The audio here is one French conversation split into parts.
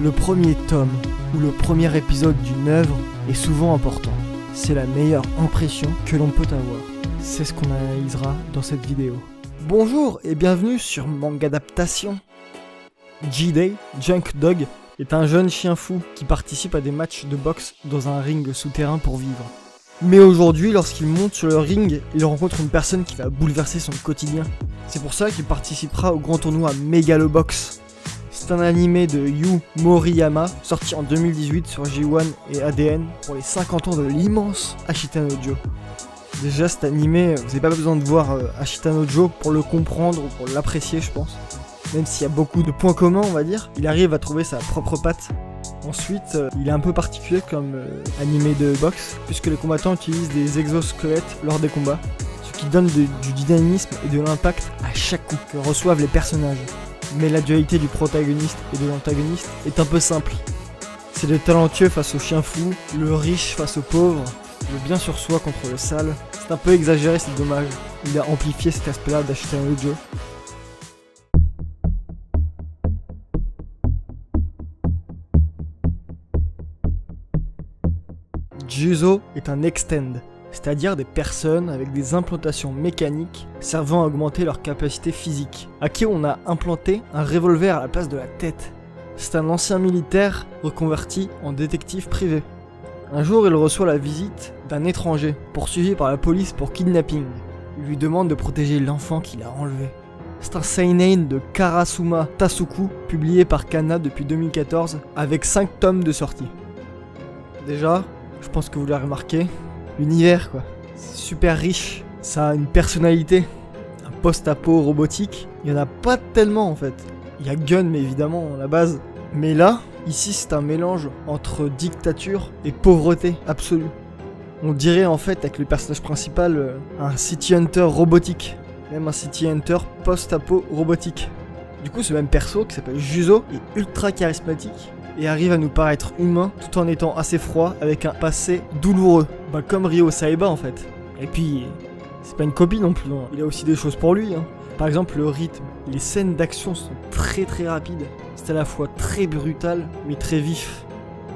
Le premier tome ou le premier épisode d'une œuvre est souvent important. C'est la meilleure impression que l'on peut avoir. C'est ce qu'on analysera dans cette vidéo. Bonjour et bienvenue sur Mangadaptation. J-Day, Junk Dog, est un jeune chien fou qui participe à des matchs de boxe dans un ring souterrain pour vivre. Mais aujourd'hui, lorsqu'il monte sur le ring, il rencontre une personne qui va bouleverser son quotidien. C'est pour ça qu'il participera au grand tournoi Megalobox. C'est un animé de Yu Moriyama, sorti en 2018 sur J1 et ADN pour les 50 ans de l'immense Ashita no Joe. Déjà cet animé, vous n'avez pas besoin de voir Ashita no Joe pour le comprendre ou pour l'apprécier je pense. Même s'il y a beaucoup de points communs on va dire, il arrive à trouver sa propre patte. Ensuite, il est un peu particulier comme animé de boxe, puisque les combattants utilisent des exosquelettes lors des combats, ce qui donne du dynamisme et de l'impact à chaque coup que reçoivent les personnages. Mais la dualité du protagoniste et de l'antagoniste est un peu simple. C'est le talentueux face au chien fou, le riche face au pauvre, le bien sur soi contre le sale. C'est un peu exagéré, c'est dommage. Il a amplifié cet aspect-là d'Ashita no Joe. Juzo est un extend, c'est-à-dire des personnes avec des implantations mécaniques servant à augmenter leur capacité physique, à qui on a implanté un revolver à la place de la tête. C'est un ancien militaire reconverti en détective privé. Un jour, il reçoit la visite d'un étranger, poursuivi par la police pour kidnapping. Il lui demande de protéger l'enfant qu'il a enlevé. C'est un seinen de Karasuma Tasuku, publié par Kana depuis 2014, avec 5 tomes de sortie. Déjà, je pense que vous l'avez remarqué, l'univers quoi, c'est super riche, ça a une personnalité, un post-apo robotique, il y en a pas tellement en fait. Il y a Gun mais évidemment à la base, mais là, ici c'est un mélange entre dictature et pauvreté absolue. On dirait en fait avec le personnage principal un City Hunter robotique, même un City Hunter post-apo robotique. Du coup ce même perso qui s'appelle Juzo est ultra charismatique et arrive à nous paraître humain tout en étant assez froid avec un passé douloureux. Bah comme Ryo Saiba en fait. Et puis, c'est pas une copie non plus, hein. Il a aussi des choses pour lui. Hein. Par exemple le rythme, les scènes d'action sont très rapides. C'est à la fois très brutal mais très vif.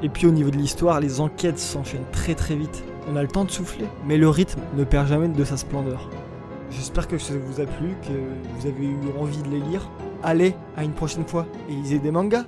Et puis au niveau de l'histoire, les enquêtes s'enchaînent très vite. On a le temps de souffler, mais le rythme ne perd jamais de sa splendeur. J'espère que ça vous a plu, que vous avez eu envie de les lire. Allez, à une prochaine fois et lisez des mangas.